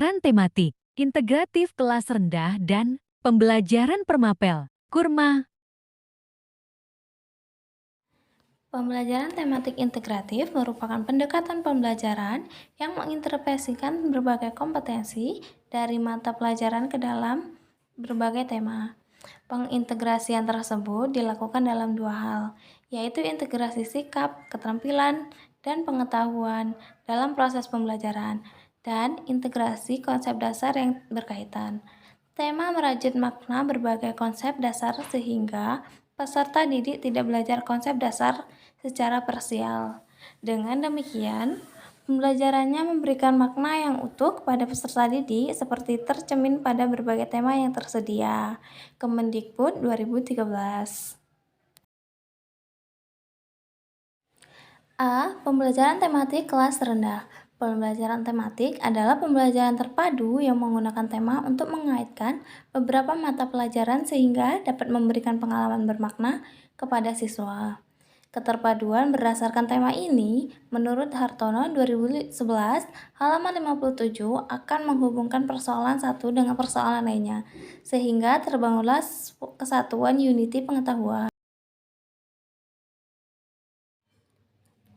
tematik, integratif kelas rendah dan pembelajaran permapel, Kurma. Pembelajaran tematik integratif merupakan pendekatan pembelajaran yang menginterpretasikan berbagai kompetensi dari mata pelajaran ke dalam berbagai tema. Pengintegrasian tersebut dilakukan dalam dua hal, yaitu integrasi sikap, keterampilan, dan pengetahuan dalam proses pembelajaran, dan integrasi konsep dasar yang berkaitan. Tema merajut makna berbagai konsep dasar sehingga peserta didik tidak belajar konsep dasar secara parsial. Dengan demikian, pembelajarannya memberikan makna yang utuh kepada peserta didik seperti tercermin pada berbagai tema yang tersedia. Kemendikbud 2013. A. Pembelajaran tematik kelas rendah. Pembelajaran tematik adalah pembelajaran terpadu yang menggunakan tema untuk mengaitkan beberapa mata pelajaran sehingga dapat memberikan pengalaman bermakna kepada siswa. Keterpaduan berdasarkan tema ini, menurut Hartono 2011, halaman 57 akan menghubungkan persoalan satu dengan persoalan lainnya, sehingga terbangunlah kesatuan unity pengetahuan.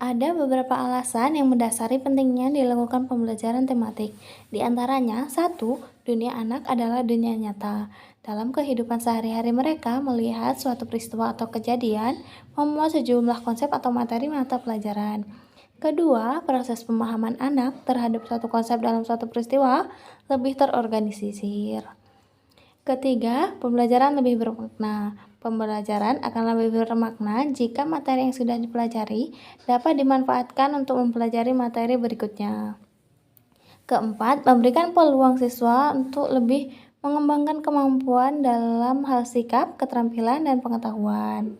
Ada beberapa alasan yang mendasari pentingnya dilakukan pembelajaran tematik. Di antaranya, satu, dunia anak adalah dunia nyata. Dalam kehidupan sehari-hari mereka, melihat suatu peristiwa atau kejadian, memuat sejumlah konsep atau materi mata pelajaran. Kedua, proses pemahaman anak terhadap suatu konsep dalam suatu peristiwa lebih terorganisir. Ketiga, pembelajaran lebih bermakna. Pembelajaran akan lebih bermakna jika materi yang sudah dipelajari dapat dimanfaatkan untuk mempelajari materi berikutnya. Keempat, memberikan peluang siswa untuk lebih mengembangkan kemampuan dalam hal sikap, keterampilan, dan pengetahuan.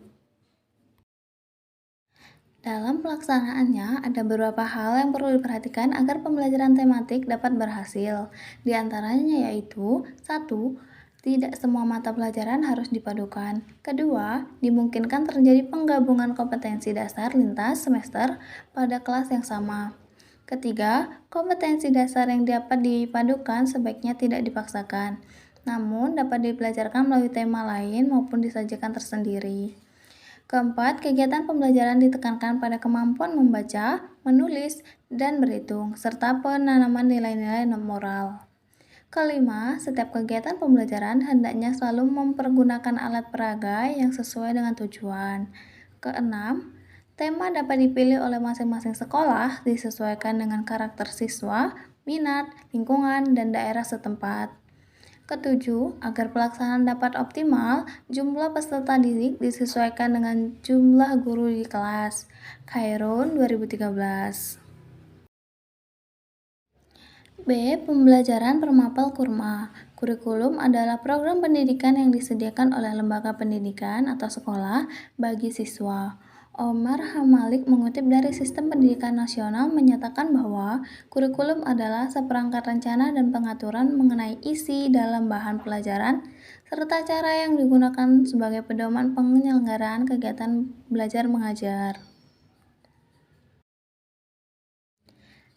Dalam pelaksanaannya, ada beberapa hal yang perlu diperhatikan agar pembelajaran tematik dapat berhasil. Di antaranya yaitu, 1. Tidak semua mata pelajaran harus dipadukan. Kedua, dimungkinkan terjadi penggabungan kompetensi dasar lintas semester pada kelas yang sama. Ketiga, kompetensi dasar yang dapat dipadukan sebaiknya tidak dipaksakan, namun dapat dipelajarkan melalui tema lain maupun disajikan tersendiri. Keempat, kegiatan pembelajaran ditekankan pada kemampuan membaca, menulis, dan berhitung, serta penanaman nilai-nilai moral. Kelima, setiap kegiatan pembelajaran hendaknya selalu mempergunakan alat peraga yang sesuai dengan tujuan. Keenam, tema dapat dipilih oleh masing-masing sekolah disesuaikan dengan karakter siswa, minat, lingkungan, dan daerah setempat. Ketujuh, agar pelaksanaan dapat optimal, jumlah peserta didik disesuaikan dengan jumlah guru di kelas. Khairun 2013. B. Pembelajaran permapel kurma. Kurikulum adalah program pendidikan yang disediakan oleh lembaga pendidikan atau sekolah bagi siswa. Omar Hamalik mengutip dari Sistem Pendidikan Nasional menyatakan bahwa kurikulum adalah seperangkat rencana dan pengaturan mengenai isi dalam bahan pelajaran serta cara yang digunakan sebagai pedoman penyelenggaraan kegiatan belajar mengajar.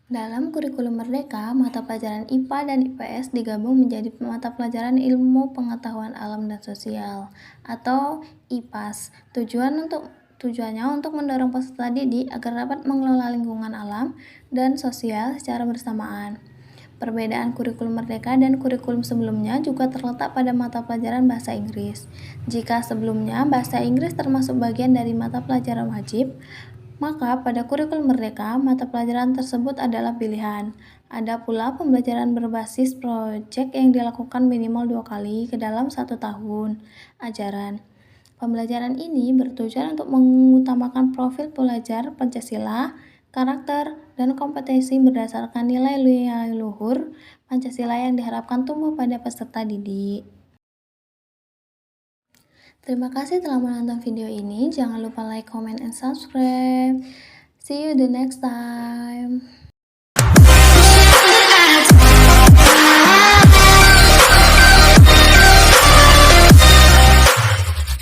Dalam kurikulum Merdeka, mata pelajaran IPA dan IPS digabung menjadi mata pelajaran Ilmu Pengetahuan Alam dan Sosial atau IPAS. Tujuannya untuk mendorong peserta didik agar dapat mengelola lingkungan alam dan sosial secara bersamaan. Perbedaan kurikulum Merdeka dan kurikulum sebelumnya juga terletak pada mata pelajaran bahasa Inggris. Jika sebelumnya bahasa Inggris termasuk bagian dari mata pelajaran wajib, maka pada kurikulum Merdeka, mata pelajaran tersebut adalah pilihan. Ada pula pembelajaran berbasis proyek yang dilakukan minimal 2 kali ke dalam 1 tahun ajaran. Pembelajaran ini bertujuan untuk mengutamakan profil pelajar Pancasila, karakter, dan kompetensi berdasarkan nilai-nilai luhur Pancasila yang diharapkan tumbuh pada peserta didik. Terima kasih telah menonton video ini. Jangan lupa like, comment, and subscribe. See you the next time.